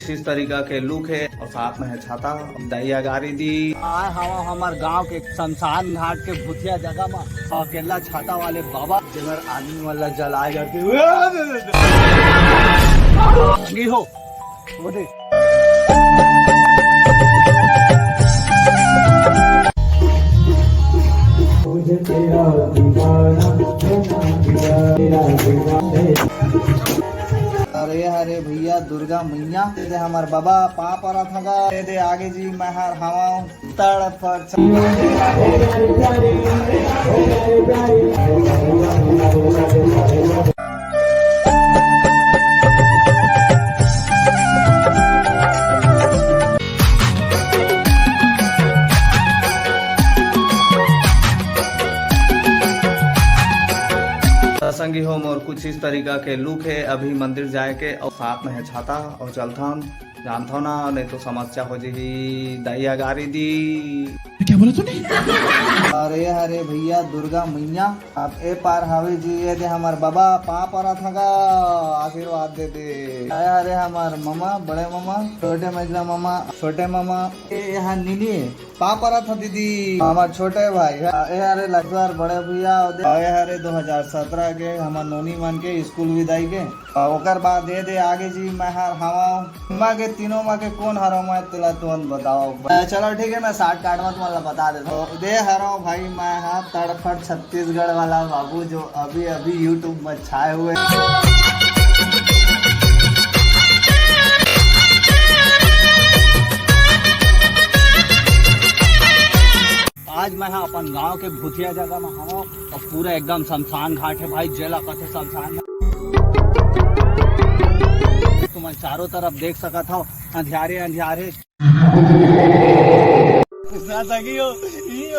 इस तरीका के लुक है और साथ में है छाता दहिया गारी दी। आए हवा हमार गांव के शमशान घाट के भूतिया जगह में अकेला छाता वाले बाबा जगर आदमी वाला जलाए जाते हो वो देख। मुझे तेरा दीवाना अरे अरे भैया दुर्गा मैया दे हमार बाबा पाप पर थगा दे आगे जी मैं हर हवा तड़फड़ संगी होम और कुछ इस तरीका के लुक है। अभी मंदिर जाए के और साथ में है छाता और चलता जानता ना नहीं तो समस्या हो जाएगी दहिया गारी दी। क्या बोला तूने? अरे अरे भैया दुर्गा मैया आप ए पार हावे जी ये दे हमार बाबा पाप पर थगा आशीर्वाद दे दे। अरे हमार मामा बड़े मामा छोटे मजला मामा छोटे मामा ए यहाँ नीनी पाप पर था दीदी हमार छोटे भाई अरे लगभग बड़े भैया अरे 2017 के हमार नोनी मान के स्कूल विदाई के ओकर बाद दे दे आगे जी मैं हवा के तीनों माँ के कौन हरो मैं तुला तुरंत बताओ। चलो ठीक है मैं 60 काटवा तुम्हारा बता देता हूँ। दे हरो भाई मैं हाँ तड़फड़ छत्तीसगढ़ वाला बाबू जो अभी अभी यूट्यूब में छाए हुए। आज मैं हाँ अपन गांव के भूतिया जगह में हूँ और पूरा एकदम शमशान घाट है भाई जेला कथे शमशान घाट तुम चारों तरफ देख सका था अंधियारे अंधियारे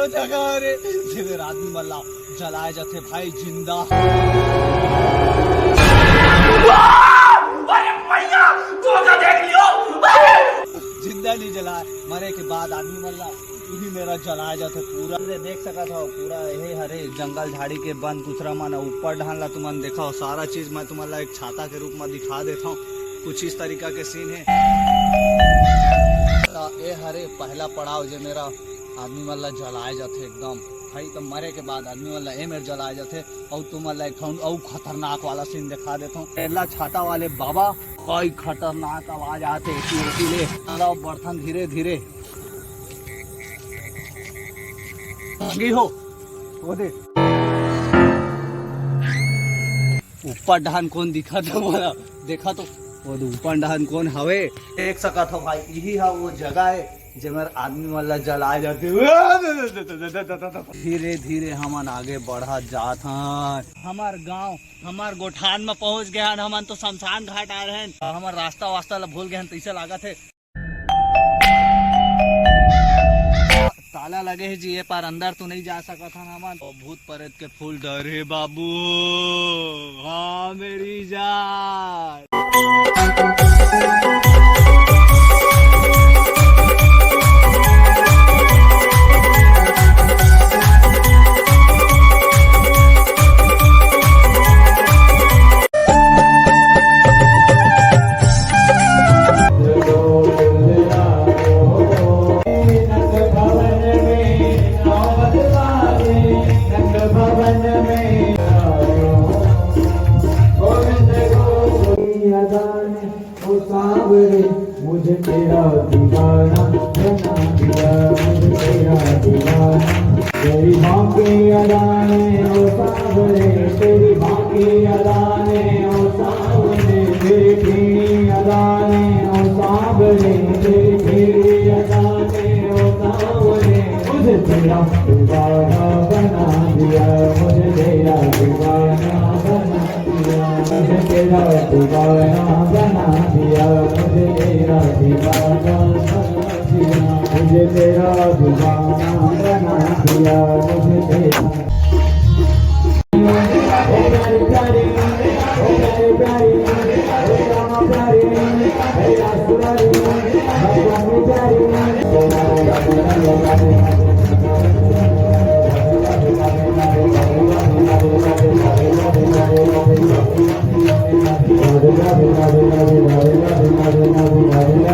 जगह रे जिधर आदमी मल्ला जलाए जाते भाई जिंदा जिंदा नहीं जलाए मरे के बाद आदमी मल्ला यही मेरा जलाया जाता पूरा देख सका था पूरा यही हरे जंगल झाड़ी के बंद कुचरा मन ऊपर ढाला तुमने देखा हो सारा चीज मैं तुम्हारा एक छाता के रूप में दिखा देता हूँ। कुछ इस तरीका के सीन है। ए हरे पहला पड़ाव जो मेरा आदमी वाला जलाए जाते एकदम भाई तो मरे के बाद आदमी वाला ए मेरे जलाए जाते और तुम वाला एक खतरनाक वाला सीन दिखा देता हूँ। पहला छाता वाले बाबा कोई खतरनाक आवाज आते इसीलिए बर्तन धीरे धीरे हो वो दे ऊपर डहान कौन दिखा था बोला देखा तो वो ऊपर डहान कौन हवे देख सका था भाई यही है वो जगह है जो मेरे आदमी वाला जलाए जाते धीरे धीरे हमन आगे बढ़ा जात हन। हमार गांव हमार गोठान में पहुंच गए हन। हमन तो शमशान घाट आ रहे हैं हमार रास्ता वास्ता ला भूल गए हन तैसे लागत है ताला लगे है जी ये पार अंदर तो नहीं जा सका था ना मन भूत प्रेत के फूल डरे बाबू हाँ मेरी जान। मुझे तेरा दीवाना बना दिया मुझे तेरा दीवाना तेरी बाकी अदाने ओ सावरे तेरी बाकी अदाने ओ सावरे तेरी खीरी अदाने ओ सावरे तेरी खीरी अदाने ओ सावरे मुझे तेरा दीवाना बना दिया मुझे तेरा दीवाना बना दिया मुझे तेरा दीवाना बना दिया मुझे तेरा दीवाना बना दिया मुझे तेरा दीवाना बना दिया मुझे तेरा Radhe Radhe Radhe Radhe Radhe Radhe Radhe Radhe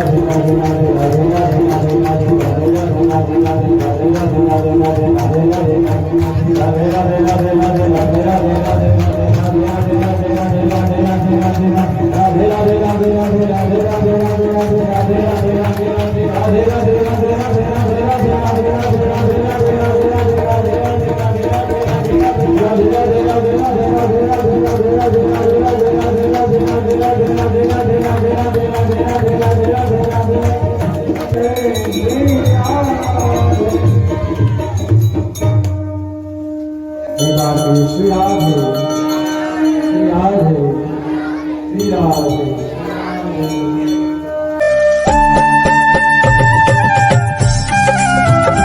एक बार फिर श्री राधे श्री राधे श्री राधे।